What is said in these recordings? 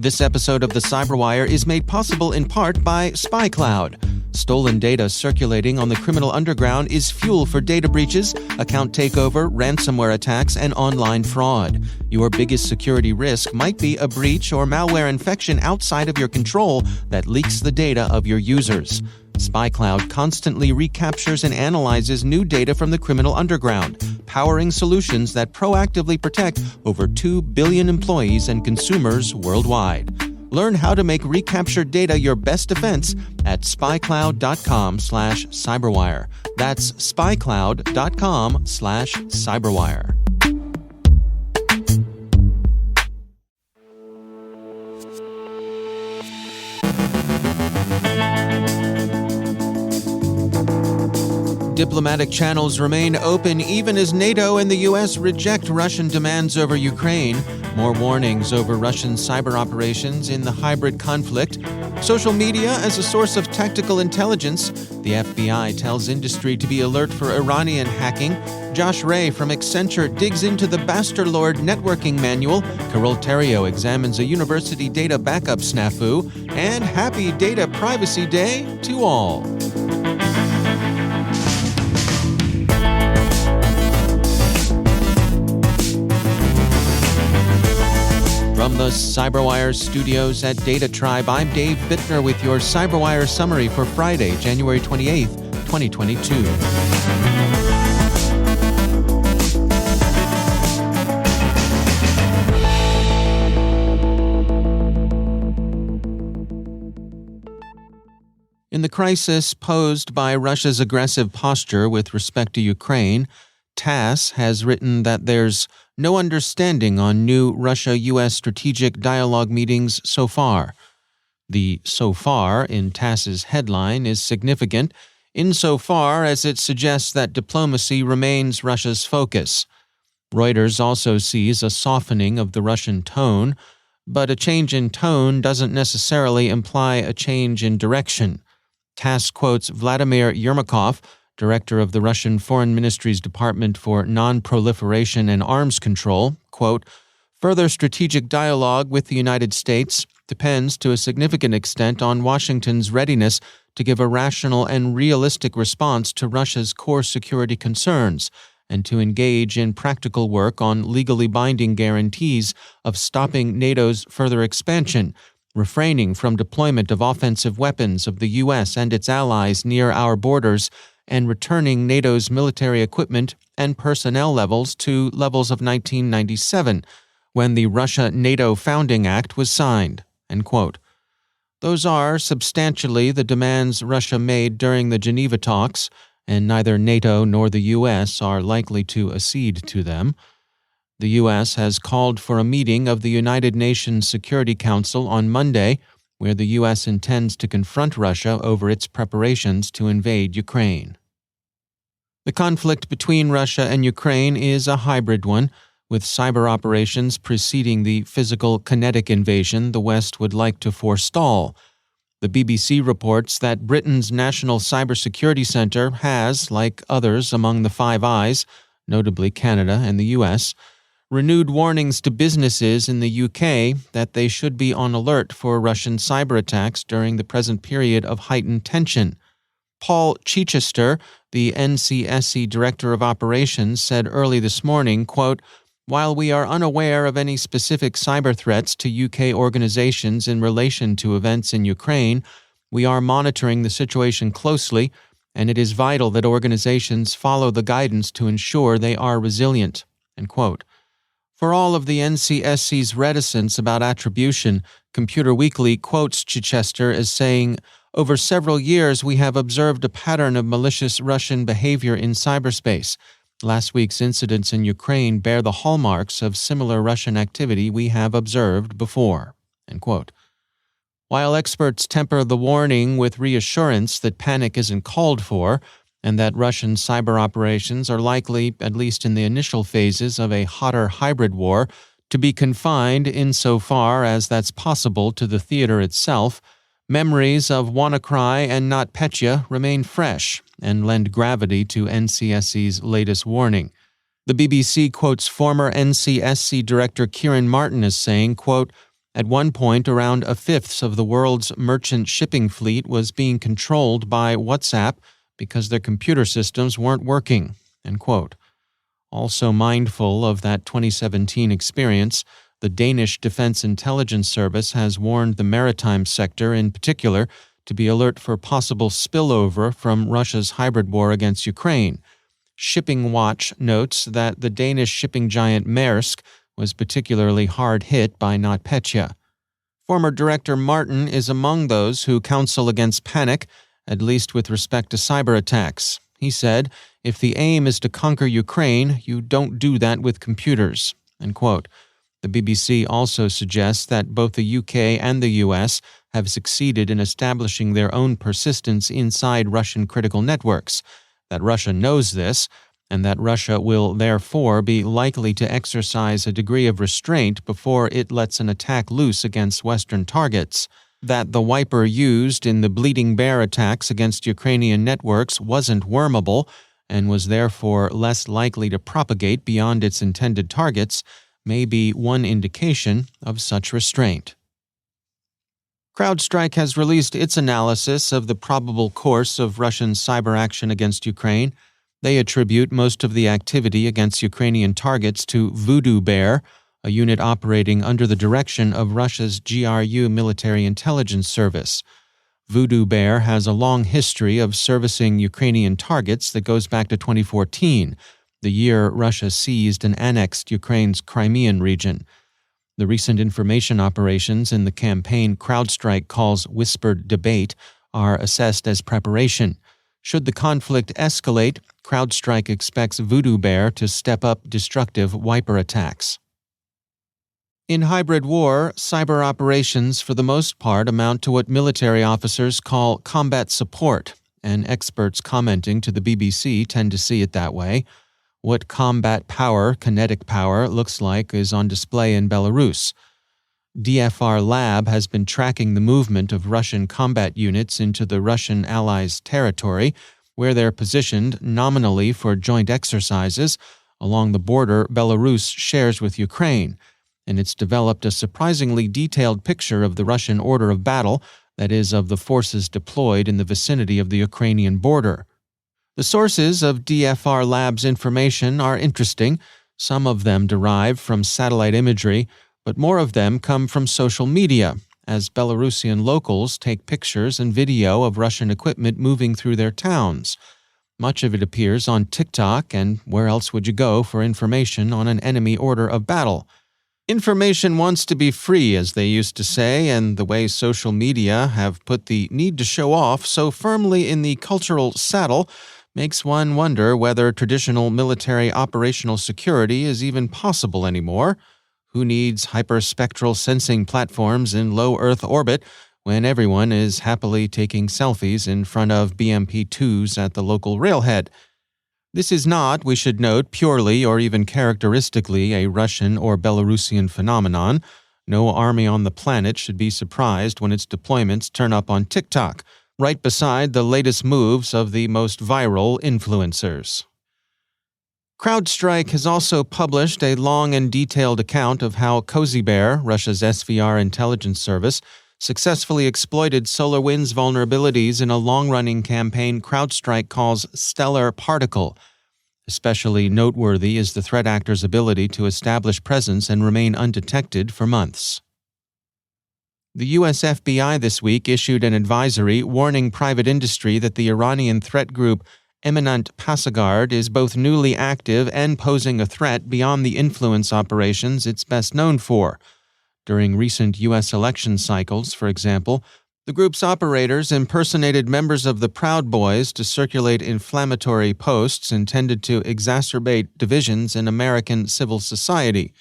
This episode of the CyberWire is made possible in part by SpyCloud. Stolen data circulating on the criminal underground is fuel for data breaches, account takeover, ransomware attacks, and online fraud. Your biggest security risk might be a breach or malware infection outside of your control that leaks the data of your users. SpyCloud constantly recaptures and analyzes new data from the criminal underground, powering solutions that proactively protect over 2 billion employees and consumers worldwide. Learn how to make recaptured data your best defense at spycloud.com/cyberwire. That's spycloud.com/cyberwire. Diplomatic channels remain open even as NATO and the U.S. reject Russian demands over Ukraine. More warnings over Russian cyber operations in the hybrid conflict. Social media as a source of tactical intelligence. The FBI tells industry to be alert for Iranian hacking. Josh Ray from Accenture digs into the Bastard-Lord networking manual. Carol Terrio examines a university data backup snafu. And happy Data Privacy Day to all. From the CyberWire studios at Data Tribe, I'm Dave Bittner with your CyberWire summary for Friday, January 28th, 2022. In the crisis posed by Russia's aggressive posture with respect to Ukraine, TASS has written that there's no understanding on new Russia-U.S. strategic dialogue meetings so far. The "so far" in TASS's headline is significant insofar as it suggests that diplomacy remains Russia's focus. Reuters also sees a softening of the Russian tone, but a change in tone doesn't necessarily imply a change in direction. TASS quotes Vladimir Yermakov, director of the Russian Foreign Ministry's Department for Non-Proliferation and Arms Control, quote, "Further strategic dialogue with the United States depends to a significant extent on Washington's readiness to give a rational and realistic response to Russia's core security concerns and to engage in practical work on legally binding guarantees of stopping NATO's further expansion, refraining from deployment of offensive weapons of the U.S. and its allies near our borders, and returning NATO's military equipment and personnel levels to levels of 1997, when the Russia-NATO Founding Act was signed." End quote. Those are substantially the demands Russia made during the Geneva talks, and neither NATO nor the U.S. are likely to accede to them. The U.S. has called for a meeting of the United Nations Security Council on Monday, where the U.S. intends to confront Russia over its preparations to invade Ukraine. The conflict between Russia and Ukraine is a hybrid one, with cyber operations preceding the physical kinetic invasion the West would like to forestall. The BBC reports that Britain's National Cybersecurity Centre has, like others among the Five Eyes, notably Canada and the U.S., renewed warnings to businesses in the UK that they should be on alert for Russian cyber attacks during the present period of heightened tension. Paul Chichester, the NCSC Director of Operations, said early this morning, quote, "While we are unaware of any specific cyber threats to UK organizations in relation to events in Ukraine, we are monitoring the situation closely, and it is vital that organizations follow the guidance to ensure they are resilient." End quote. For all of the NCSC's reticence about attribution, Computer Weekly quotes Chichester as saying, "Over several years, we have observed a pattern of malicious Russian behavior in cyberspace. Last week's incidents in Ukraine bear the hallmarks of similar Russian activity we have observed before." End quote. While experts temper the warning with reassurance that panic isn't called for, and that Russian cyber operations are likely, at least in the initial phases of a hotter hybrid war, to be confined insofar as that's possible to the theater itself, memories of WannaCry and NotPetya remain fresh and lend gravity to NCSC's latest warning. The BBC quotes former NCSC Director Kieran Martin as saying, quote, At one point, around a fifth of the world's merchant shipping fleet was being controlled by WhatsApp because their computer systems weren't working. End quote. Also mindful of that 2017 experience, the Danish Defense Intelligence Service has warned the maritime sector in particular to be alert for possible spillover from Russia's hybrid war against Ukraine. Shipping Watch notes that the Danish shipping giant Maersk was particularly hard hit by NotPetya. Former Director Martin is among those who counsel against panic, at least with respect to cyber attacks. He said, "If the aim is to conquer Ukraine, you don't do that with computers." End quote. The BBC also suggests that both the UK and the US have succeeded in establishing their own persistence inside Russian critical networks, that Russia knows this, and that Russia will therefore be likely to exercise a degree of restraint before it lets an attack loose against Western targets, that the wiper used in the Bleeding Bear attacks against Ukrainian networks wasn't wormable and was therefore less likely to propagate beyond its intended targets, may be one indication of such restraint. CrowdStrike has released its analysis of the probable course of Russian cyber action against Ukraine. They attribute most of the activity against Ukrainian targets to Voodoo Bear, a unit operating under the direction of Russia's GRU military intelligence service. Voodoo Bear has a long history of servicing Ukrainian targets that goes back to 2014, the year Russia seized and annexed Ukraine's Crimean region. The recent information operations in the campaign CrowdStrike calls whispered debate are assessed as preparation. Should the conflict escalate, CrowdStrike expects Voodoo Bear to step up destructive wiper attacks. In hybrid war, cyber operations for the most part amount to what military officers call combat support, and experts commenting to the BBC tend to see it that way. What combat power, kinetic power, looks like is on display in Belarus. DFR Lab has been tracking the movement of Russian combat units into the Russian allies' territory, where they're positioned nominally for joint exercises along the border Belarus shares with Ukraine, and it's developed a surprisingly detailed picture of the Russian order of battle, that is, of the forces deployed in the vicinity of the Ukrainian border. The sources of DFR Lab's information are interesting. Some of them derive from satellite imagery, but more of them come from social media, as Belarusian locals take pictures and video of Russian equipment moving through their towns. Much of it appears on TikTok, and where else would you go for information on an enemy order of battle? Information wants to be free, as they used to say, and the way social media have put the need to show off so firmly in the cultural saddle makes one wonder whether traditional military operational security is even possible anymore. Who needs hyperspectral sensing platforms in low Earth orbit when everyone is happily taking selfies in front of BMP-2s at the local railhead? This is not, we should note, purely or even characteristically a Russian or Belarusian phenomenon. No army on the planet should be surprised when its deployments turn up on TikTok, right beside the latest moves of the most viral influencers. CrowdStrike has also published a long and detailed account of how Cozy Bear, Russia's SVR intelligence service, successfully exploited SolarWinds vulnerabilities in a long-running campaign CrowdStrike calls Stellar Particle. Especially noteworthy is the threat actor's ability to establish presence and remain undetected for months. The U.S. FBI this week issued an advisory warning private industry that the Iranian threat group Eminent Passagard is both newly active and posing a threat beyond the influence operations it's best known for. During recent U.S. election cycles, for example, the group's operators impersonated members of the Proud Boys to circulate inflammatory posts intended to exacerbate divisions in American civil society.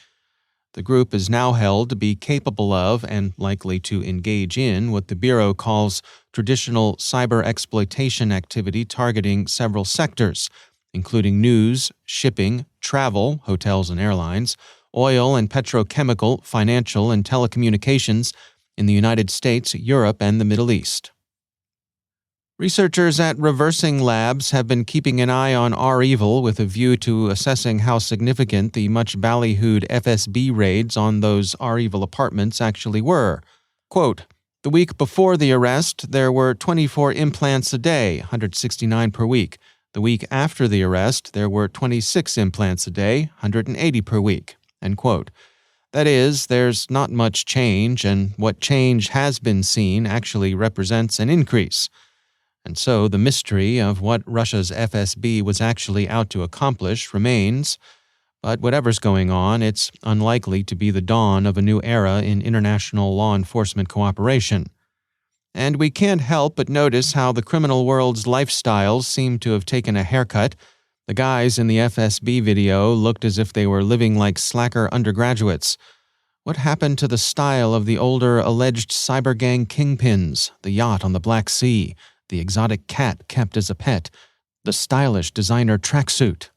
The group is now held to be capable of and likely to engage in what the Bureau calls traditional cyber exploitation activity targeting several sectors, including news, shipping, travel, hotels and airlines, oil and petrochemical, financial and telecommunications in the United States, Europe, and the Middle East. Researchers at Reversing Labs have been keeping an eye on REvil with a view to assessing how significant the much ballyhooed FSB raids on those REvil apartments actually were. Quote, "The week before the arrest, there were 24 implants a day, 169 per week. The week after the arrest, there were 26 implants a day, 180 per week." End quote. That is, there's not much change, and what change has been seen actually represents an increase. And so the mystery of what Russia's FSB was actually out to accomplish remains. But whatever's going on, it's unlikely to be the dawn of a new era in international law enforcement cooperation. And we can't help but notice how the criminal world's lifestyles seem to have taken a haircut. The guys in the FSB video looked as if they were living like slacker undergraduates. What happened to the style of the older alleged cyber gang kingpins, the yacht on the Black Sea, the exotic cat kept as a pet, the stylish designer tracksuit?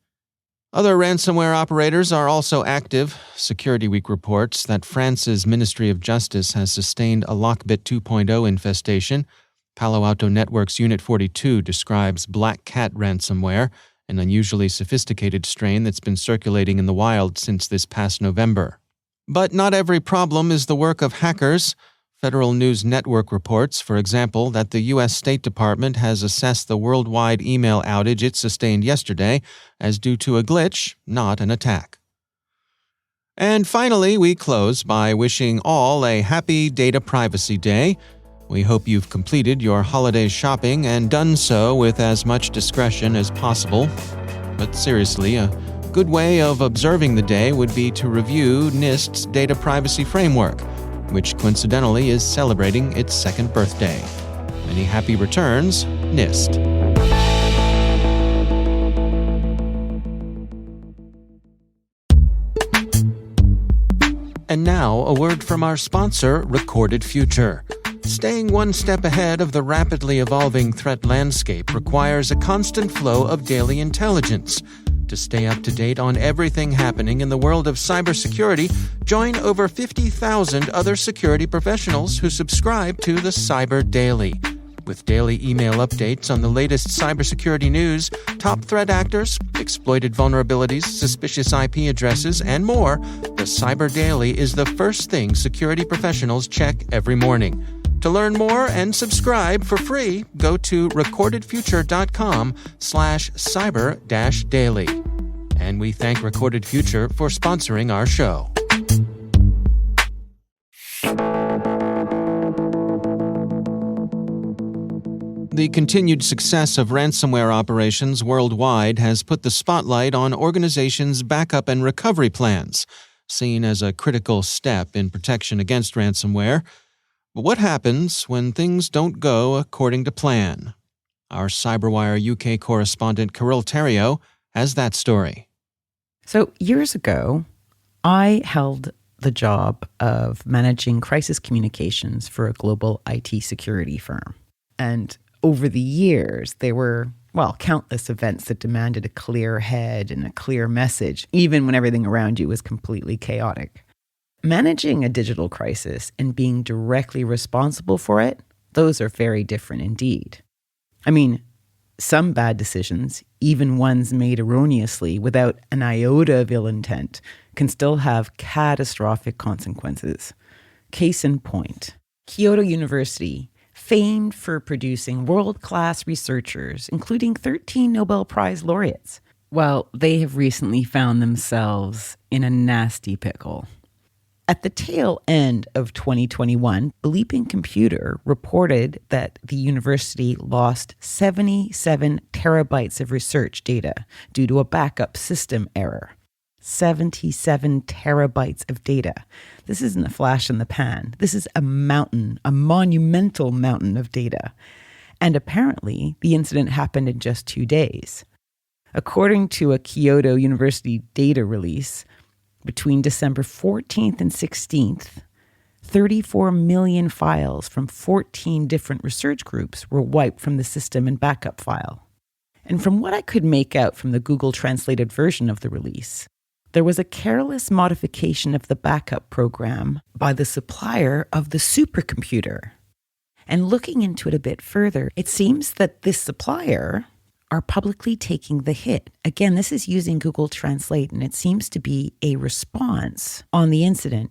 Other ransomware operators are also active. Security Week reports that France's Ministry of Justice has sustained a Lockbit 2.0 infestation. Palo Alto Network's Unit 42 describes Black Cat ransomware, an unusually sophisticated strain that's been circulating in the wild since this past November. But not every problem is the work of hackers. Federal News Network reports, for example, that the U.S. State Department has assessed the worldwide email outage it sustained yesterday as due to a glitch, not an attack. And finally, we close by wishing all a happy Data Privacy Day. We hope you've completed your holiday shopping and done so with as much discretion as possible. But seriously, a good way of observing the day would be to review NIST's Data Privacy Framework, which coincidentally is celebrating its second birthday. Many happy returns, NIST. And now, a word from our sponsor, Recorded Future. Staying one step ahead of the rapidly evolving threat landscape requires a constant flow of daily intelligence. To stay up to date on everything happening in the world of cybersecurity, join over 50,000 other security professionals who subscribe to the Cyber Daily. With daily email updates on the latest cybersecurity news, top threat actors, exploited vulnerabilities, suspicious IP addresses, and more, the Cyber Daily is the first thing security professionals check every morning. To learn more and subscribe for free, go to recordedfuture.com/cyber-daily. And we thank Recorded Future for sponsoring our show. The continued success of ransomware operations worldwide has put the spotlight on organizations' backup and recovery plans, seen as a critical step in protection against ransomware. But what happens when things don't go according to plan? Our CyberWire UK correspondent Kirill Terrio has that story. So years ago, I held the job of managing crisis communications for a global IT security firm. And over the years, there were, countless events that demanded a clear head and a clear message, even when everything around you was completely chaotic. Managing a digital crisis and being directly responsible for it, those are very different indeed. I mean, some bad decisions, even ones made erroneously without an iota of ill intent, can still have catastrophic consequences. Case in point, Kyoto University, famed for producing world-class researchers, including 13 Nobel Prize laureates, well, they have recently found themselves in a nasty pickle. At the tail end of 2021, Bleeping Computer reported that the university lost 77 terabytes of research data due to a backup system error. 77 terabytes of data. This isn't a flash in the pan. This is a mountain, a monumental mountain of data. And apparently, the incident happened in just 2 days. According to a Kyoto University data release, between December 14th and 16th, 34 million files from 14 different research groups were wiped from the system and backup file. And from what I could make out from the Google translated version of the release, there was a careless modification of the backup program by the supplier of the supercomputer. And looking into it a bit further, it seems that this supplier are publicly taking the hit. Again, this is using Google Translate, and it seems to be a response on the incident.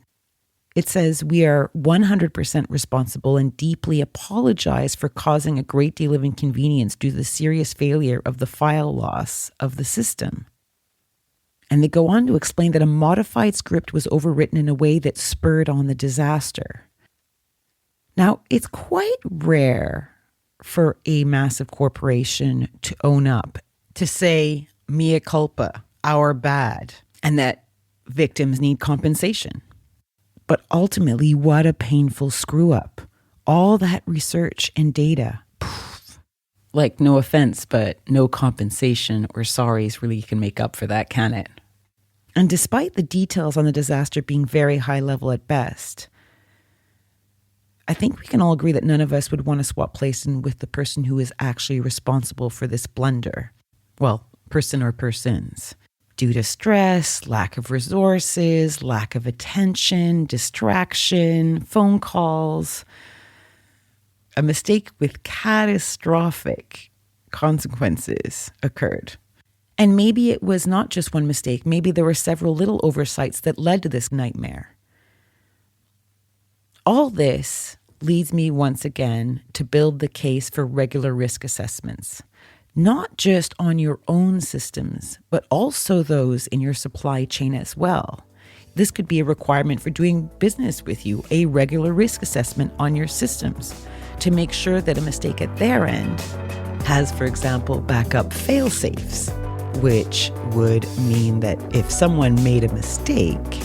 It says, "We are 100% responsible and deeply apologize for causing a great deal of inconvenience due to the serious failure of the file loss of the system." And they go on to explain that a modified script was overwritten in a way that spurred on the disaster. Now, it's quite rare for a massive corporation to own up, to say, mea culpa, our bad, and that victims need compensation. But ultimately, what a painful screw up. All that research and data. Poof. Like, no offense, but no compensation or sorries really can make up for that, can it? And despite the details on the disaster being very high level at best, I think we can all agree that none of us would want to swap places with the person who is actually responsible for this blunder. Well, person or persons. Due to stress, lack of resources, lack of attention, distraction, phone calls. A mistake with catastrophic consequences occurred. And maybe it was not just one mistake. Maybe there were several little oversights that led to this nightmare. All this leads me once again to build the case for regular risk assessments, not just on your own systems, but also those in your supply chain as well. This could be a requirement for doing business with you, a regular risk assessment on your systems to make sure that a mistake at their end has, for example, backup fail-safes, which would mean that if someone made a mistake,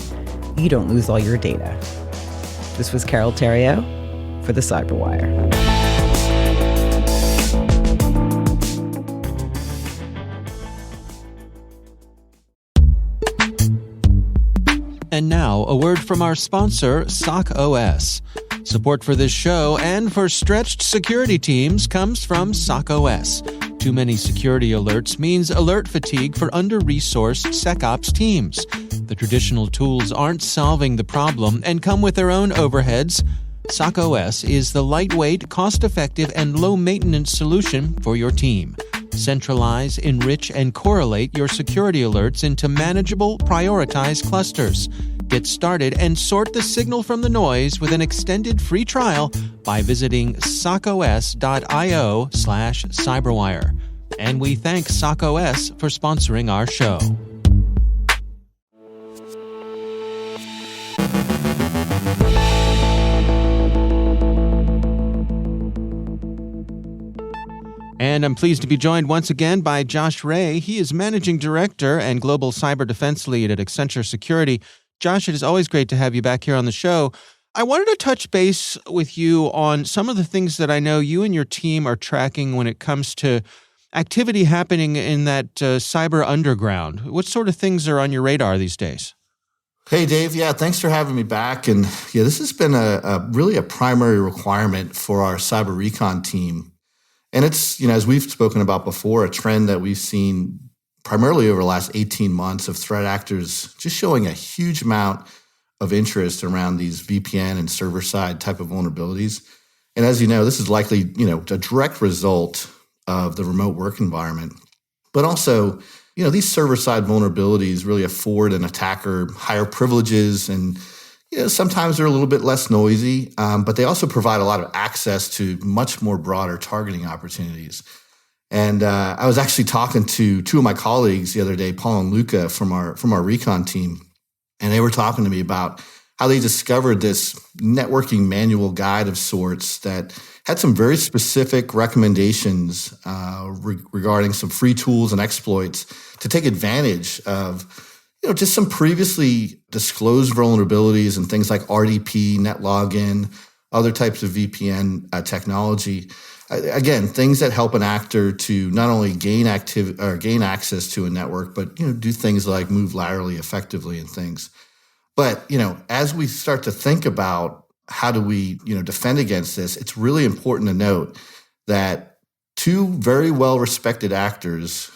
you don't lose all your data. This was Carol Theriault for the CyberWire. And now, a word from our sponsor, SOC-OS. Support for this show and for stretched security teams comes from SOC-OS. Too many security alerts means alert fatigue for under-resourced SecOps teams. The traditional tools aren't solving the problem and come with their own overheads. SOC-OS is the lightweight, cost-effective, and low-maintenance solution for your team. Centralize, enrich, and correlate your security alerts into manageable, prioritized clusters. Get started and sort the signal from the noise with an extended free trial by visiting socos.io/cyberwire. And we thank SOC-OS for sponsoring our show. And I'm pleased to be joined once again by Josh Ray. He is Managing Director and Global Cyber Defense Lead at Accenture Security. Josh, it is always great to have you back here on the show. I wanted to touch base with you on some of the things that I know you and your team are tracking when it comes to activity happening in that cyber underground. What sort of things are on your radar these days? Hey, Dave. Yeah, thanks for having me back. And yeah, this has been really a primary requirement for our cyber recon team. And it's, as we've spoken about before, a trend that we've seen primarily over the last 18 months of threat actors just showing a huge amount of interest around these VPN and server-side type of vulnerabilities. And as you know, this is likely, a direct result of the remote work environment. But also, these server-side vulnerabilities really afford an attacker higher privileges and sometimes they're a little bit less noisy, but they also provide a lot of access to much more broader targeting opportunities. And I was actually talking to two of my colleagues the other day, Paul and Luca from our recon team, and they were talking to me about how they discovered this networking manual guide of sorts that had some very specific recommendations regarding some free tools and exploits to take advantage of just some previously disclosed vulnerabilities and things like RDP, net login, other types of VPN technology. Again, things that help an actor to not only gain access to a network, but do things like move laterally effectively and things. But as we start to think about how do we defend against this, it's really important to note that two very well respected actors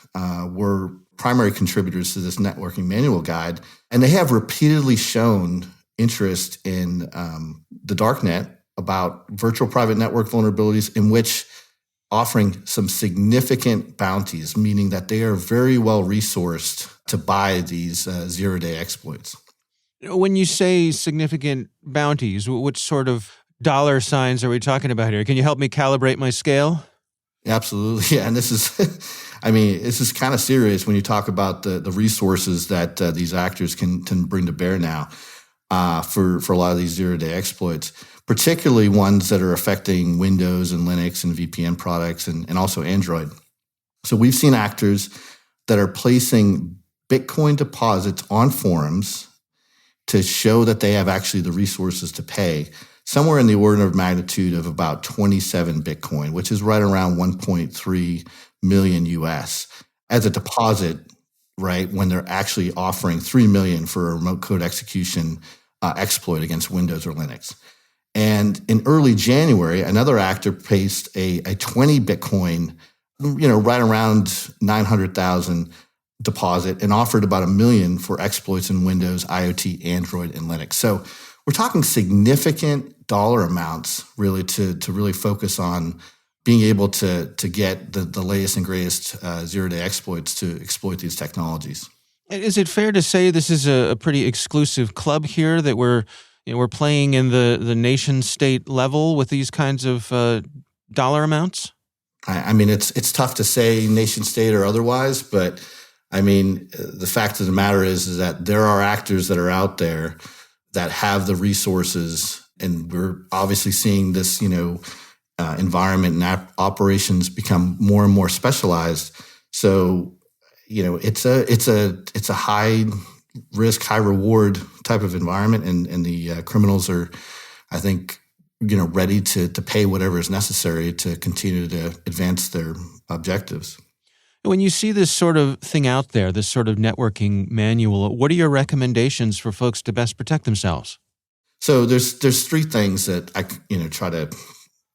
were primary contributors to this networking manual guide, and they have repeatedly shown interest in the darknet about virtual private network vulnerabilities in which offering some significant bounties, meaning that they are very well resourced to buy these zero-day exploits. When you say significant bounties, which sort of dollar signs are we talking about here? Can you help me calibrate my scale? Absolutely. Yeah. And this is, this is kind of serious when you talk about the resources that these actors can bring to bear now for a lot of these zero-day exploits, particularly ones that are affecting Windows and Linux and VPN products and also Android. So we've seen actors that are placing Bitcoin deposits on forums to show that they have actually the resources to pay, somewhere in the order of magnitude of about 27 Bitcoin, which is right around 1.3 million US as a deposit, right? When they're actually offering 3 million for a remote code execution exploit against Windows or Linux. And in early January, another actor placed a 20 Bitcoin, right around 900,000 deposit and offered about $1 million for exploits in Windows, IoT, Android, and Linux. So we're talking significant dollar amounts really to really focus on being able to get the latest and greatest zero-day exploits to exploit these technologies. Is it fair to say this is a pretty exclusive club here, that we're playing in the nation state level with these kinds of dollar amounts? It's tough to say nation state or otherwise, but the fact of the matter is that there are actors that are out there that have the resources, and we're obviously seeing this, environment and operations become more and more specialized. So, it's a high risk, high reward type of environment, and the criminals are, I think, ready to pay whatever is necessary to continue to advance their objectives. When you see this sort of thing out there, this sort of networking manual, what are your recommendations for folks to best protect themselves? So there's three things that I try to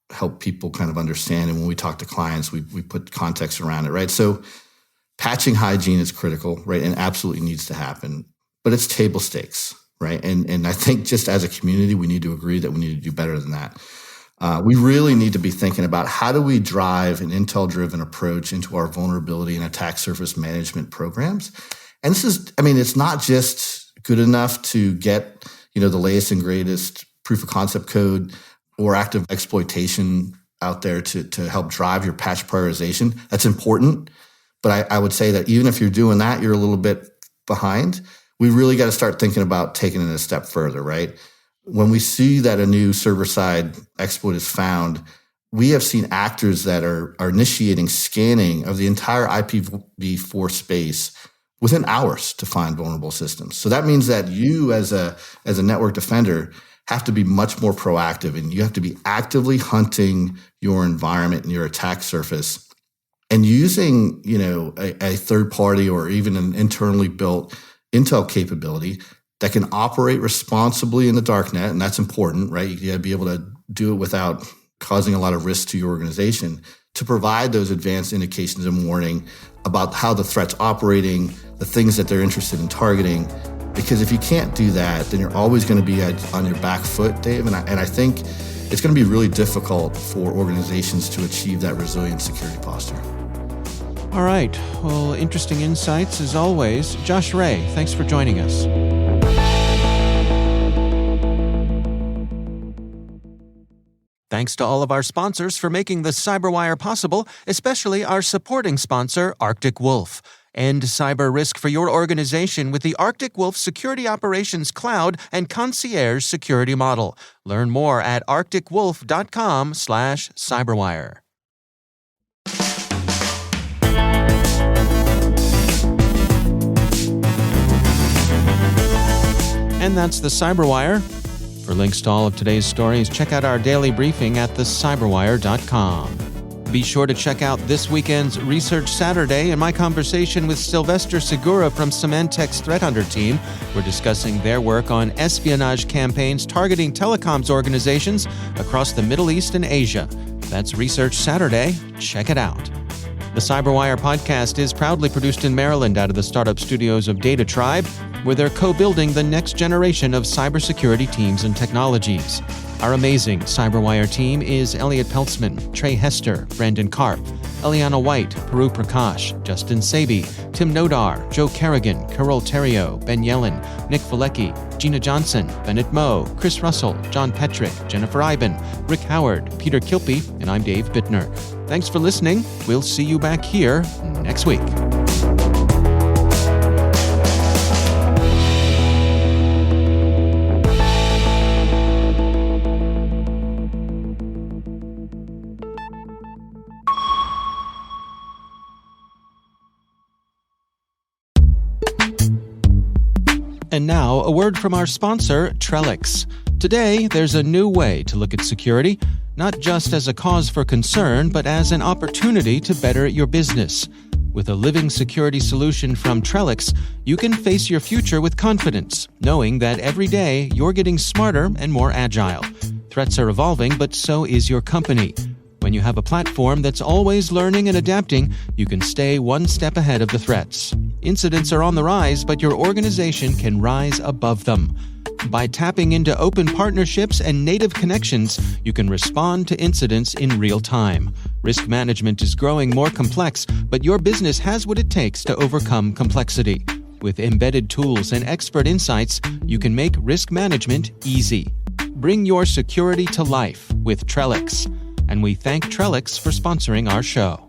help people kind of understand, and when we talk to clients, we put context around it, right? So patching hygiene is critical, right, and absolutely needs to happen, but it's table stakes, right? And I think just as a community, we need to agree that we need to do better than that. We really need to be thinking about how do we drive an intel-driven approach into our vulnerability and attack surface management programs. And this is, it's not just good enough to get, the latest and greatest proof of concept code or active exploitation out there to help drive your patch prioritization. That's important. But I would say that even if you're doing that, you're a little bit behind. We really got to start thinking about taking it a step further, right? When we see that a new server-side exploit is found, we have seen actors that are initiating scanning of the entire IPv4 space within hours to find vulnerable systems. So that means that you as a network defender have to be much more proactive, and you have to be actively hunting your environment and your attack surface and using, a third party or even an internally built intel capability that can operate responsibly in the darknet, and that's important, right? You got to be able to do it without causing a lot of risk to your organization, to provide those advanced indications and warning about how the threat's operating, the things that they're interested in targeting. Because if you can't do that, then you're always going to be on your back foot, Dave. And I think it's going to be really difficult for organizations to achieve that resilient security posture. All right. Well, interesting insights as always. Josh Ray, thanks for joining us. Thanks to all of our sponsors for making the CyberWire possible, especially our supporting sponsor, Arctic Wolf. End cyber risk for your organization with the Arctic Wolf Security Operations Cloud and Concierge Security Model. Learn more at arcticwolf.com/cyberwire. And that's the CyberWire. For links to all of today's stories, check out our daily briefing at thecyberwire.com. Be sure to check out this weekend's Research Saturday and my conversation with Sylvester Segura from Symantec's Threat Hunter team. We're discussing their work on espionage campaigns targeting telecoms organizations across the Middle East and Asia. That's Research Saturday. Check it out. The CyberWire podcast is proudly produced in Maryland out of the startup studios of Data Tribe, where they're co-building the next generation of cybersecurity teams and technologies. Our amazing CyberWire team is Elliot Peltzman, Trey Hester, Brandon Karp, Eliana White, Peru Prakash, Justin Sabi, Tim Nodar, Joe Kerrigan, Carol Terrio, Ben Yellen, Nick Valecki, Gina Johnson, Bennett Moe, Chris Russell, John Petrick, Jennifer Iben, Rick Howard, Peter Kilpie, and I'm Dave Bittner. Thanks for listening. We'll see you back here next week. And now, a word from our sponsor, Trellix. Today, there's a new way to look at security, not just as a cause for concern, but as an opportunity to better your business. With a living security solution from Trellix, you can face your future with confidence, knowing that every day you're getting smarter and more agile. Threats are evolving, but so is your company. When you have a platform that's always learning and adapting, you can stay one step ahead of the threats. Incidents are on the rise, but your organization can rise above them. By tapping into open partnerships and native connections, you can respond to incidents in real time. Risk management is growing more complex, but your business has what it takes to overcome complexity. With embedded tools and expert insights, you can make risk management easy. Bring your security to life with Trellix. And we thank Trellix for sponsoring our show.